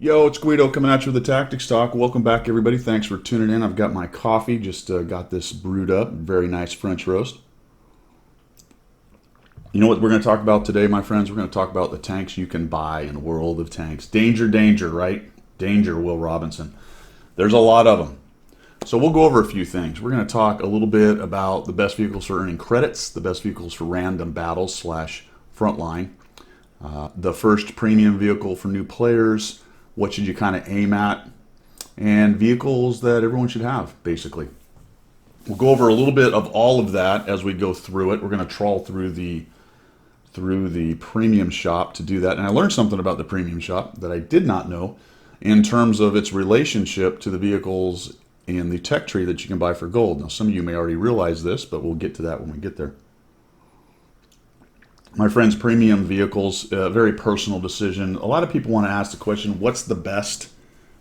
Yo, it's Guido coming at you with the Tactics Talk. Welcome back, everybody. Thanks for tuning in. I've got my coffee, just got this brewed up. Very nice French roast. You know what we're going to talk about today, my friends? We're going to talk about the tanks you can buy in the world of tanks. Danger, danger, right? Danger, Will Robinson. There's a lot of them. So we'll go over a few things. We're going to talk a little bit about the best vehicles for earning credits, the best vehicles for random battles slash frontline, the first premium vehicle for new players, what should you kind of aim at, and vehicles that everyone should have, basically. We'll go over a little bit of all of that as we go through it. We're going to trawl through the premium shop to do that. And I learned something about the premium shop that I did not know in terms of its relationship to the vehicles in the tech tree that you can buy for gold. Now, some of you may already realize this, but we'll get to that when we get there. My friends, premium vehicles, a very personal decision. A lot of people want to ask the question, what's the best?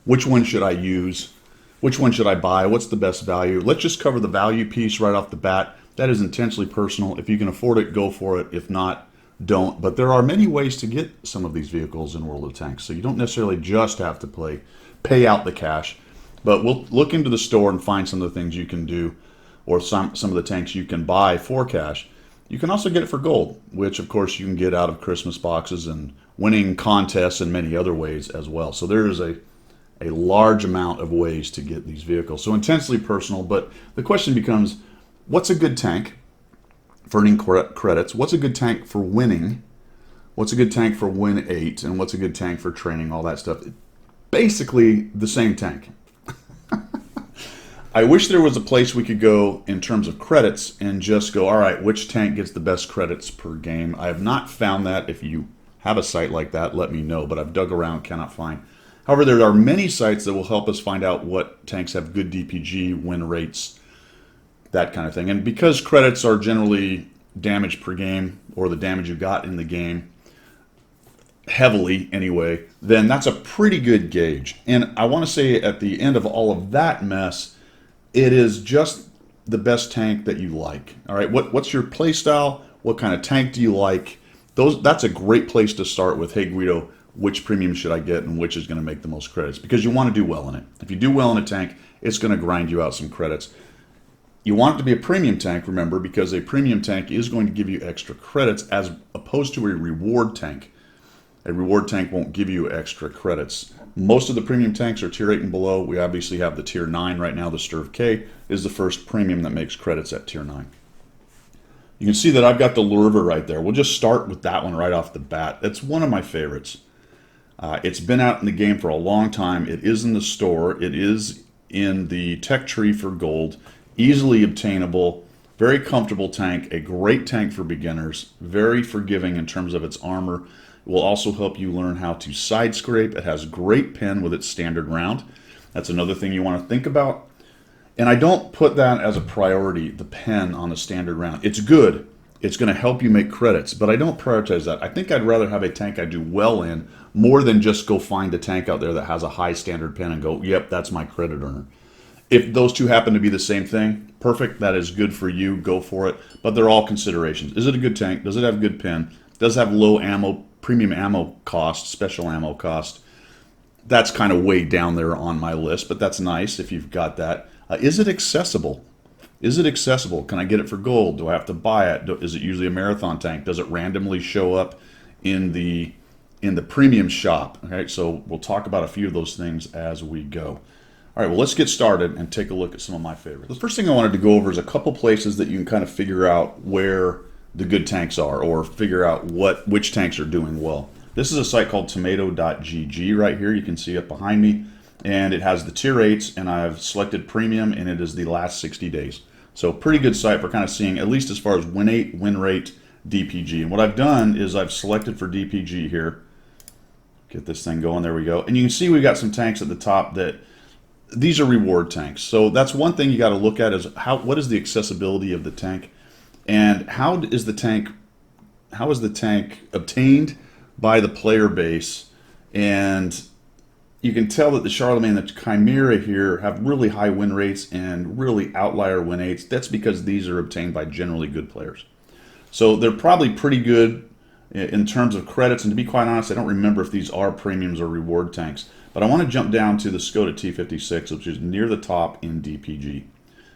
Which one should I use? Which one should I buy? What's the best value? Let's just cover the value piece right off the bat. That is intensely personal. If you can afford it, go for it. If not, don't. But there are many ways to get some of these vehicles in World of Tanks. So you don't necessarily just have to pay out the cash. But we'll look into the store and find some of the things you can do, or some of the tanks you can buy for cash. You can also get it for gold, which of course you can get out of Christmas boxes and winning contests and many other ways as well. So there is a large amount of ways to get these vehicles. So intensely personal, but the question becomes, what's a good tank for earning credits? What's a good tank for winning? What's a good tank for win 8? And what's a good tank for training, all that stuff? Basically the same tank. I wish there was a place we could go in terms of credits and just go, all right, which tank gets the best credits per game? I have not found that. If you have a site like that, let me know, but I've dug around, cannot find. However, there are many sites that will help us find out what tanks have good DPG, win rates, that kind of thing. And because credits are generally damage per game, or the damage you got in the game, heavily anyway, then that's a pretty good gauge. And I want to say at the end of all of that mess, it is just the best tank that you like. All right, what's your play style? What kind of tank do you like? That's a great place to start with. Hey Guido, which premium should I get and which is going to make the most credits? Because you want to do well in it. If you do well in a tank, it's going to grind you out some credits. You want it to be a premium tank, remember, because a premium tank is going to give you extra credits as opposed to a reward tank. A reward tank won't give you extra credits. Most of the premium tanks are tier 8 and below. We obviously have the tier 9 right now. The Sturv K is the first premium that makes credits at tier 9. You can see that I've got the Lerva right there. We'll just start with that one right off the bat. That's one of my favorites. It's been out in the game for a long time. It is in the store. It is in the tech tree for gold. Easily obtainable. Very comfortable tank. A great tank for beginners. Very forgiving in terms of its armor. It will also help you learn how to side scrape. It has great pen with its standard round. That's another thing you want to think about. And I don't put that as a priority, the pen on the standard round. It's good. It's going to help you make credits, but I don't prioritize that. I think I'd rather have a tank I do well in more than just go find a tank out there that has a high standard pen and go, yep, that's my credit earner. If those two happen to be the same thing, perfect. That is good for you. Go for it. But they're all considerations. Is it a good tank? Does it have good pen? Does it have low ammo, premium ammo cost, special ammo cost? That's kind of way down there on my list, but that's nice if you've got that. Is it accessible? Is it accessible? Can I get it for gold? Do I have to buy it? Is it usually a marathon tank? Does it randomly show up in the premium shop? Okay, so we'll talk about a few of those things as we go. All right, well, let's get started and take a look at some of my favorites. The first thing I wanted to go over is a couple places that you can kind of figure out where the good tanks are, or figure out which tanks are doing well. This is a site called TomatoGG right here. You can see it behind me, and it has the tier 8s, and I've selected premium, and it is the last 60 days. So pretty good site for kind of seeing, at least as far as win 8, win rate, DPG. And what I've done is I've selected for DPG here. Get this thing going, there we go. And you can see we've got some tanks at the top that, these are reward tanks. So that's one thing you got to look at is what is the accessibility of the tank, and how is the tank obtained by the player base. And you can tell that the Charlemagne and the Chimera here have really high win rates and really outlier win 8s. That's because these are obtained by generally good players. So they're probably pretty good in terms of credits. And to be quite honest, I don't remember if these are premiums or reward tanks. But I want to jump down to the Skoda T56, which is near the top in DPG.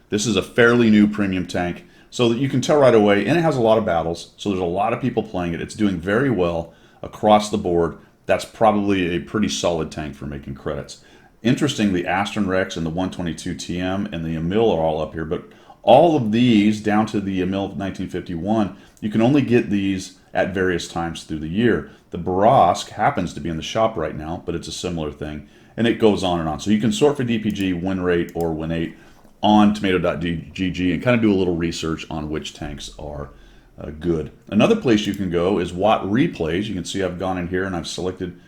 This is a fairly new premium tank, so that you can tell right away, and it has a lot of battles, so there's a lot of people playing it. It's doing very well across the board. That's probably a pretty solid tank for making credits. Interesting, the Aston Rex and the 122 TM and the Emil are all up here, but all of these, down to the Emil 1951, you can only get these at various times through the year. The Barask happens to be in the shop right now, but it's a similar thing, and it goes on and on. So you can sort for DPG, win rate, or win 8 on TomatoGG and kind of do a little research on which tanks are good. Another place you can go is Watt Replays. You can see I've gone in here and I've selected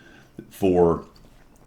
for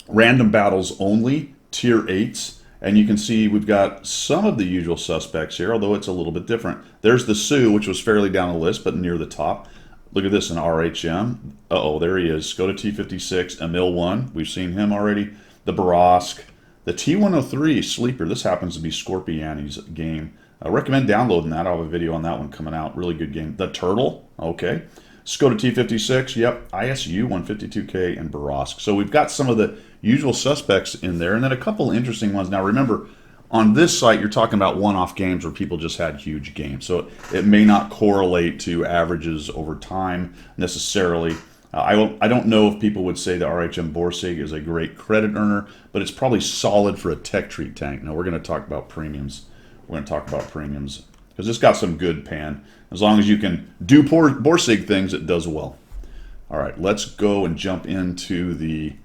random battles only, tier 8s. And you can see we've got some of the usual suspects here, although it's a little bit different. There's the Sioux, which was fairly down the list, but near the top. Look at this in RHM. Uh-oh, there he is. Skoda T56, Emil 1. We've seen him already. The Barask. The T103 Sleeper. This happens to be Scorpiani's game. I recommend downloading that. I'll have a video on that one coming out. Really good game. The Turtle. Okay. Skoda T56. Yep. ISU 152K and Barask. So we've got some of the usual suspects in there, and then a couple interesting ones. Now remember, on this site, you're talking about one-off games where people just had huge games. So it may not correlate to averages over time necessarily. I don't know if people would say the RHM Borsig is a great credit earner, but it's probably solid for a tech treat tank. Now we're going to talk about premiums. We're going to talk about premiums because it's got some good pan. As long as you can do Borsig things, it does well. All right, let's go and jump into the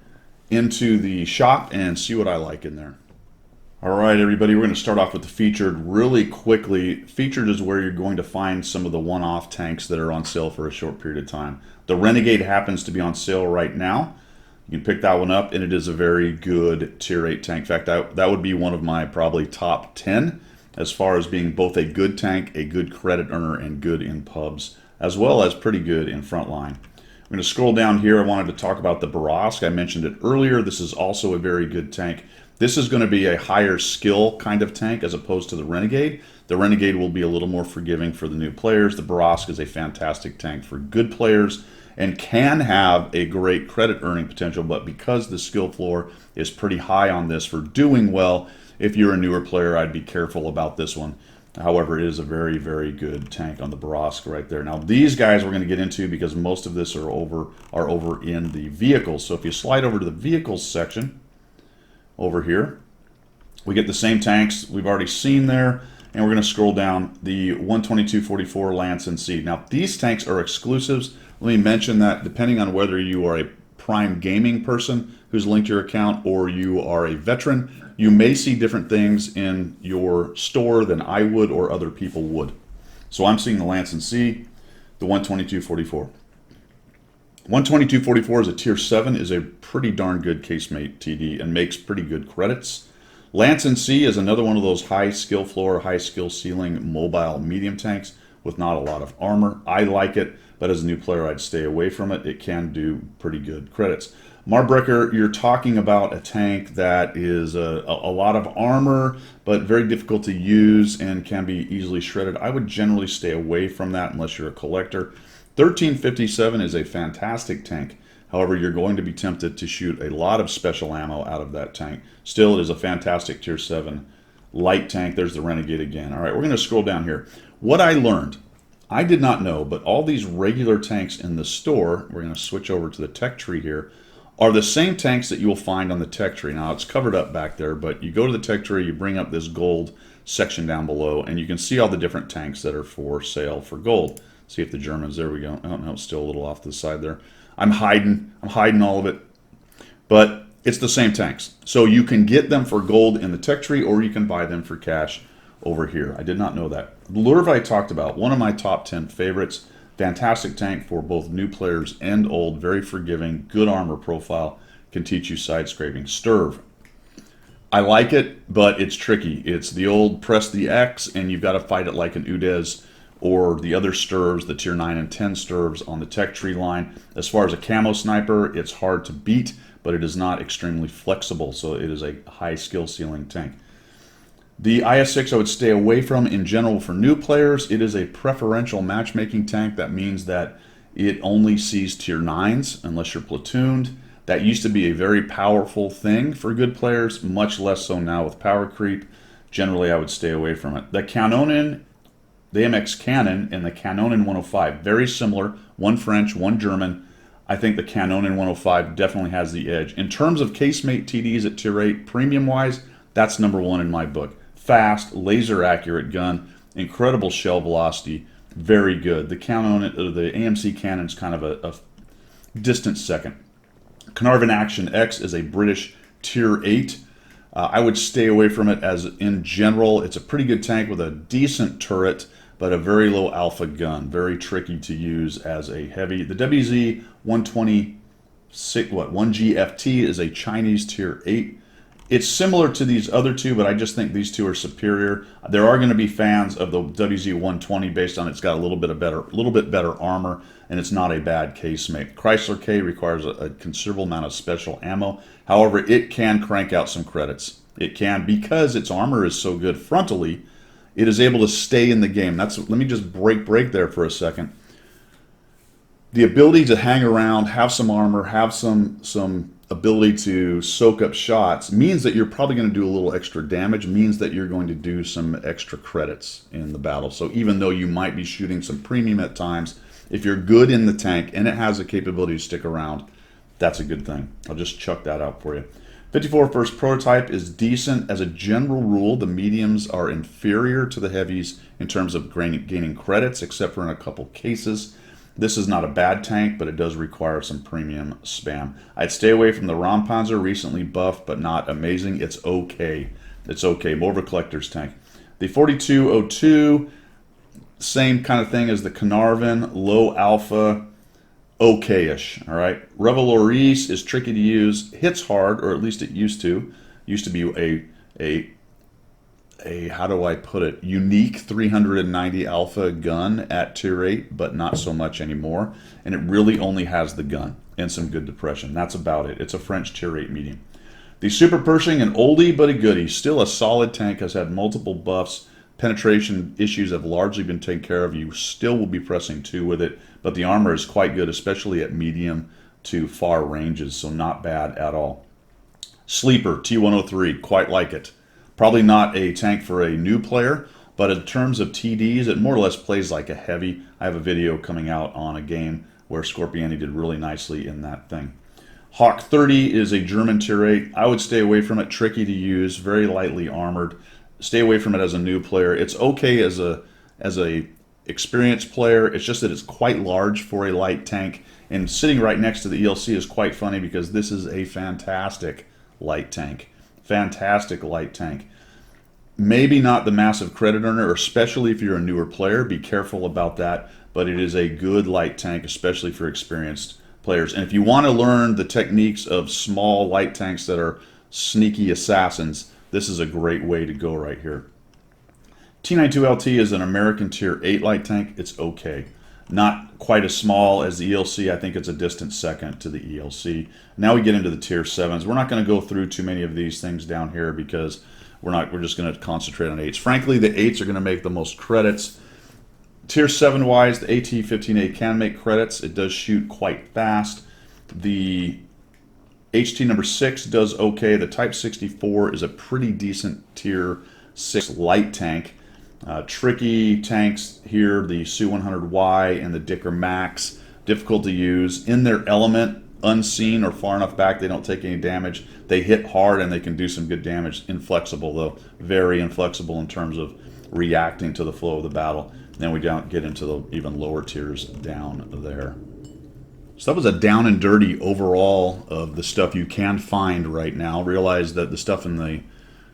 shop and see what I like in there. All right, everybody, we're going to start off with the featured really quickly. Featured is where you're going to find some of the one-off tanks that are on sale for a short period of time. The Renegade happens to be on sale right now. You can pick that one up, and it is a very good tier 8 tank. In fact, that would be one of my probably top 10 as far as being both a good tank, a good credit earner, and good in pubs, as well as pretty good in frontline. I'm going to scroll down here. I wanted to talk about the Barask. I mentioned it earlier. This is also a very good tank. This is going to be a higher skill kind of tank as opposed to the Renegade. The Renegade will be a little more forgiving for the new players. The Barask is a fantastic tank for good players and can have a great credit earning potential, but because the skill floor is pretty high on this for doing well, if you're a newer player, I'd be careful about this one. However, it is a very, very good tank on the Barask right there. Now, these guys we're going to get into because most of this are over in the vehicles. So if you slide over to the vehicles section over here, we get the same tanks we've already seen there, and we're going to scroll down the 122-44 Lance and Seed. Now, these tanks are exclusives. Let me mention that depending on whether you are a Prime Gaming person who's linked your account or you are a veteran, you may see different things in your store than I would or other people would. So I'm seeing the Lance and C, the 122-44. 122-44 is a tier 7, is a pretty darn good casemate TD and makes pretty good credits. Lance and C is another one of those high skill floor, high skill ceiling mobile medium tanks with not a lot of armor. I like it, but as a new player I'd stay away from it. It can do pretty good credits. Marbreaker, you're talking about a tank that is a lot of armor, but very difficult to use and can be easily shredded. I would generally stay away from that unless you're a collector. 1357 is a fantastic tank. However, you're going to be tempted to shoot a lot of special ammo out of that tank. Still, it is a fantastic tier 7 light tank. There's the Renegade again. All right, we're going to scroll down here. What I learned, I did not know, but all these regular tanks in the store, we're going to switch over to the tech tree here, are the same tanks that you will find on the tech tree. Now, it's covered up back there, but you go to the tech tree, you bring up this gold section down below, and you can see all the different tanks that are for sale for gold. See if the Germans, there we go. Oh, no, it's still a little off to the side there. I'm hiding all of it, but it's the same tanks. So you can get them for gold in the tech tree, or you can buy them for cash over here. I did not know that. Lerva I talked about, one of my top 10 favorites. Fantastic tank for both new players and old. Very forgiving, good armor profile. Can teach you side scraping. Sturv. I like it, but it's tricky. It's the old press the X, and you've got to fight it like an Udez or the other Sturvs, the tier 9 and 10 Sturvs on the tech tree line. As far as a camo sniper, it's hard to beat, but it is not extremely flexible, so it is a high skill ceiling tank. The IS-6 I would stay away from in general for new players. It is a preferential matchmaking tank. That means that it only sees tier 9s unless you're platooned. That used to be a very powerful thing for good players, much less so now with power creep. Generally, I would stay away from it. The Canonin, the MX Cannon, and the Canonin 105, very similar. One French, one German. I think the Canonin 105 definitely has the edge. In terms of casemate TDs at tier 8, premium-wise, that's number one in my book. Fast, laser-accurate gun, incredible shell velocity, very good. The Canonin, the AMC Cannon's kind of a distant second. Carnarvon Action X is a British tier 8. I would stay away from it as in general. It's a pretty good tank with a decent turret, but a very low alpha gun. Very tricky to use as a heavy. The WZ 126, 1GFT is a Chinese tier 8. It's similar to these other two, but I just think these two are superior. There are going to be fans of the WZ 120 based on it's got a little bit better armor, and it's not a bad casemate. Chrysler K requires a considerable amount of special ammo. However, it can crank out some credits. It can, because its armor is so good frontally, it is able to stay in the game. Let me just break there for a second. The ability to hang around, have some armor, have some ability to soak up shots means that you're probably going to do a little extra damage, means that you're going to do some extra credits in the battle. So even though you might be shooting some premium at times, if you're good in the tank and it has the capability to stick around, that's a good thing. I'll just chuck that out for you. 54 first prototype is decent. As a general rule, the mediums are inferior to the heavies in terms of gaining credits, except for in a couple cases. This is not a bad tank, but it does require some premium spam. I'd stay away from the Rampanzer, recently buffed, but not amazing. It's okay. It's okay. More of a collector's tank. The 4202, same kind of thing as the Carnarvon, low alpha, okay-ish, all right? Reveloris is tricky to use, hits hard, or at least it used to. Used to be a how do I put it, unique 390 alpha gun at tier 8, but not so much anymore. And it really only has the gun and some good depression. That's about it. It's a French tier 8 medium. The Super Pershing, an oldie but a goodie. Still a solid tank, has had multiple buffs. Penetration issues have largely been taken care of. You still will be pressing 2 with it, but the armor is quite good, especially at medium to far ranges, so not bad at all. Sleeper, T103, quite like it. Probably not a tank for a new player, but in terms of TDs, it more or less plays like a heavy. I have a video coming out on a game where Scorpiani did really nicely in that thing. Hawk 30 is a German tier 8. I would stay away from it. Tricky to use, very lightly armored. Stay away from it as a new player. It's okay as a experienced player. It's just that it's quite large for a light tank. And sitting right next to the ELC is quite funny because this is a fantastic light tank. Fantastic light tank. Maybe not the massive credit earner, especially if you're a newer player. Be careful about that. But it is a good light tank, especially for experienced players. And if you want to learn the techniques of small light tanks that are sneaky assassins, this is a great way to go right here. T92LT is an American tier 8 light tank. It's okay. Not quite as small as the ELC. I think it's a distant second to the ELC. Now we get into the tier 7s. We're not going to go through too many of these things down here because we're just going to concentrate on 8s. Frankly, the 8s are going to make the most credits. Tier 7 wise, the AT-15A can make credits. It does shoot quite fast. The HT number 6 does okay. The Type 64 is a pretty decent tier 6 light tank. Tricky tanks here, the Su-100Y and the Dicker Max, difficult to use. In their element, unseen or far enough back, they don't take any damage. They hit hard and they can do some good damage. Inflexible though, very inflexible in terms of reacting to the flow of the battle. Then we don't get into the even lower tiers down there. So that was a down and dirty overall of the stuff you can find right now. Realize that the stuff in the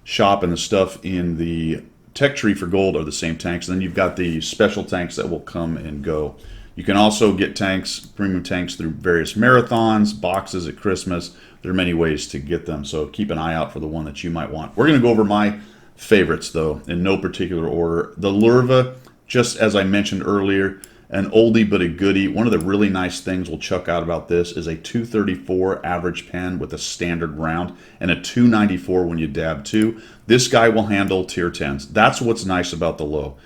shop and the stuff in the tech tree for gold are the same tanks. And then you've got the special tanks that will come and go. You can also get tanks, premium tanks, through various marathons, boxes at Christmas. There are many ways to get them, so keep an eye out for the one that you might want. We're going to go over my favorites, though, in no particular order. The Lerva, just as I mentioned earlier, an oldie but a goodie. One of the really nice things we'll chuck out about this is a 234 average pen with a standard round and a 294 when you dab 2. This guy will handle tier 10s. That's what's nice about the low.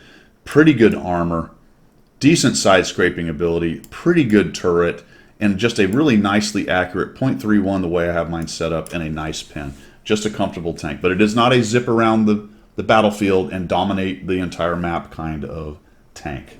Pretty good armor, decent side scraping ability, pretty good turret, and just a really nicely accurate .31 the way I have mine set up, and a nice pen. Just a comfortable tank, but it is not a zip around the battlefield and dominate the entire map kind of tank.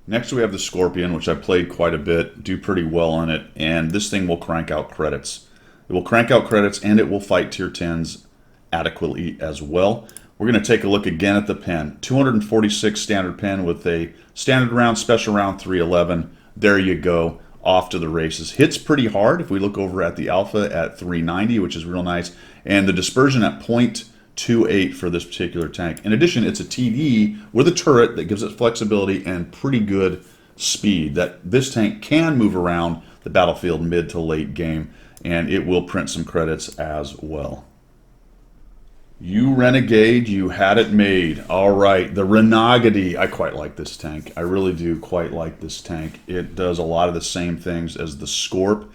Next we have the Scorpion, which I played quite a bit, do pretty well on it, and this thing will crank out credits. It will crank out credits, and it will fight tier 10s adequately as well. We're going to take a look again at the pen. 246 standard pen with a standard round, special round 311. There you go, off to the races. Hits pretty hard if we look over at the alpha at 390, which is real nice, and the dispersion at .28 for this particular tank. In addition, it's a TD with a turret that gives it flexibility and pretty good speed. That this tank can move around the battlefield mid to late game, and it will print some credits as well. You Renegade, you had it made. All right, the Renegade. I quite like this tank. I really do quite like this tank. It does a lot of the same things as the Scorp.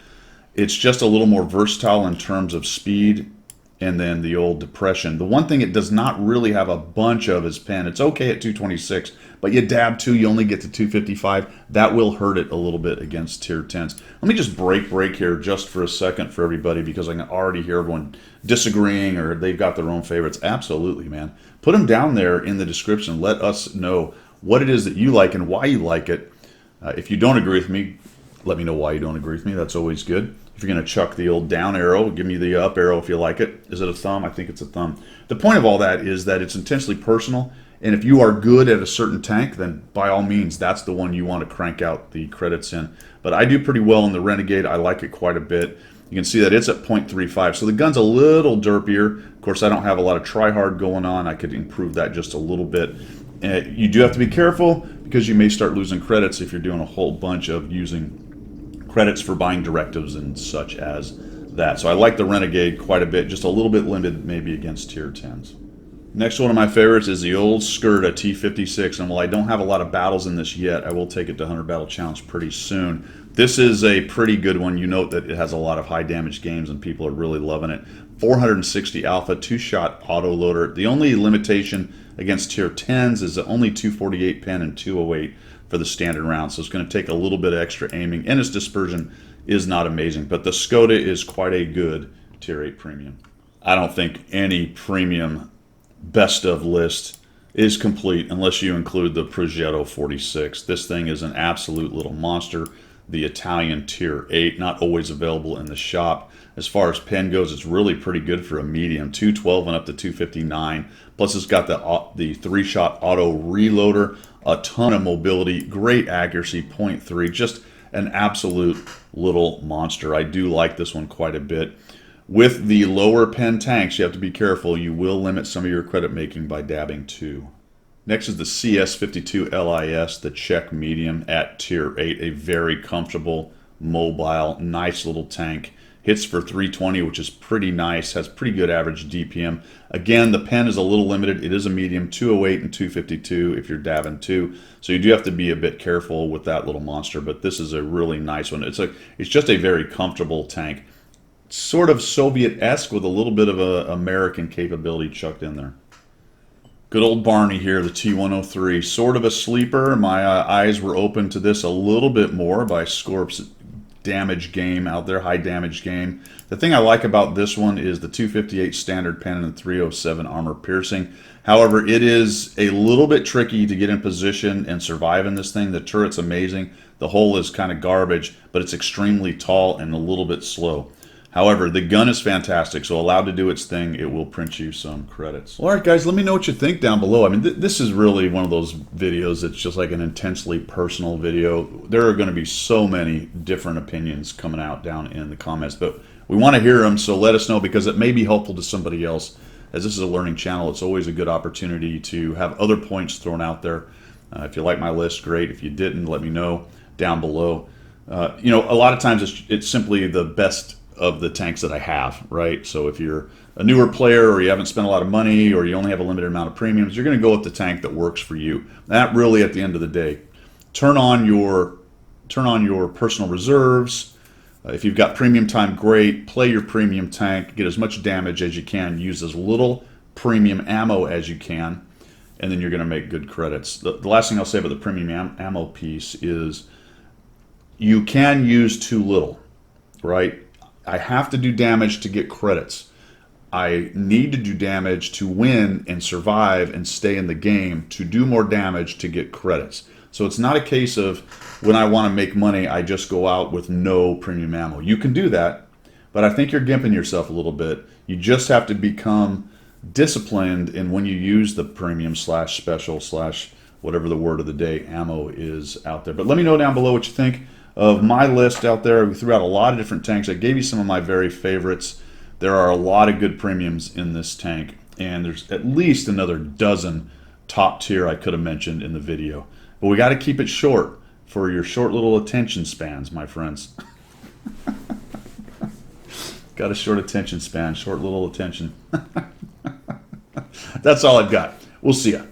It's just a little more versatile in terms of speed, and then the old Depression. The one thing it does not really have a bunch of is pen. It's okay at 226, but you dab 2, you only get to 255. That will hurt it a little bit against tier 10s. Let me just break here just for a second for everybody, because I can already hear everyone disagreeing or they've got their own favorites. Absolutely, man. Put them down there in the description. Let us know what it is that you like and why you like it. If you don't agree with me, let me know why you don't agree with me. That's always good. If you're going to chuck the old down arrow, give me the up arrow if you like it. Is it a thumb? I think it's a thumb. The point of all that is that it's intensely personal, and if you are good at a certain tank, then by all means, that's the one you want to crank out the credits in. But I do pretty well in the Renegade. I like it quite a bit. You can see that it's at .35, so the gun's a little derpier. Of course, I don't have a lot of try-hard going on. I could improve that just a little bit. You do have to be careful, because you may start losing credits if you're doing a whole bunch of using credits for buying directives and such as that. So I like the Renegade quite a bit, just a little bit limited maybe against tier 10s. Next one of my favorites is the old Skirta T56, and while I don't have a lot of battles in this yet, I will take it to 100 Battle Challenge pretty soon. This is a pretty good one. You note that it has a lot of high damage games and people are really loving it. 460 alpha, 2-shot auto loader. The only limitation against tier 10s is only 248 pen and 208 for the standard round, so it's going to take a little bit of extra aiming, and its dispersion is not amazing, but the Skota is quite a good tier 8 premium. I don't think any premium best of list is complete unless you include the Progetto 46. This thing is an absolute little monster. The Italian tier 8, not always available in the shop. As far as pen goes, it's really pretty good for a medium, 212 and up to 259. Plus it's got the 3-shot auto reloader, a ton of mobility, great accuracy, .3, just an absolute little monster. I do like this one quite a bit. With the lower pen tanks, you have to be careful. You will limit some of your credit making by dabbing 2. Next is the CS52 Lis, the Czech medium at tier 8, a very comfortable, mobile, nice little tank. Hits for 320, which is pretty nice, has pretty good average DPM. Again, the pen is a little limited. It is a medium, 208 and 252 if you're dabbing 2. So you do have to be a bit careful with that little monster, but this is a really nice one. It's just a very comfortable tank. Sort of Soviet-esque with a little bit of a American capability chucked in there. Good old Barney here, the T103. Sort of a sleeper. My eyes were open to this a little bit more by Scorp's damage game out there, high damage game. The thing I like about this one is the 258 standard pen and the 307 armor piercing. However, it is a little bit tricky to get in position and survive in this thing. The turret's amazing. The hull is kind of garbage, but it's extremely tall and a little bit slow. However, the gun is fantastic, so allowed to do its thing, it will print you some credits. All right, guys, let me know what you think down below. I mean, this is really one of those videos that's just like an intensely personal video. There are going to be so many different opinions coming out down in the comments, but we want to hear them, so let us know, because it may be helpful to somebody else. As this is a learning channel, it's always a good opportunity to have other points thrown out there. If you like my list, great. If you didn't, let me know down below. You know, a lot of times it's simply the best of the tanks that I have, right? So if you're a newer player or you haven't spent a lot of money or you only have a limited amount of premiums, you're going to go with the tank that works for you. That really, at the end of the day, turn on your personal reserves. If you've got premium time, great. Play your premium tank, get as much damage as you can, use as little premium ammo as you can, and then you're going to make good credits. The last thing I'll say about the premium ammo piece is you can use too little, right? I have to do damage to get credits. I need to do damage to win and survive and stay in the game to do more damage to get credits. So it's not a case of when I want to make money, I just go out with no premium ammo. You can do that, but I think you're gimping yourself a little bit. You just have to become disciplined in when you use the premium slash special slash whatever the word of the day ammo is out there. But let me know down below what you think of my list out there. We threw out a lot of different tanks. I gave you some of my very favorites. There are a lot of good premiums in this tank, and there's at least another dozen top tier I could have mentioned in the video. But we got to keep it short for your short little attention spans, my friends. Got a short attention span, short little attention. That's all I've got. We'll see ya.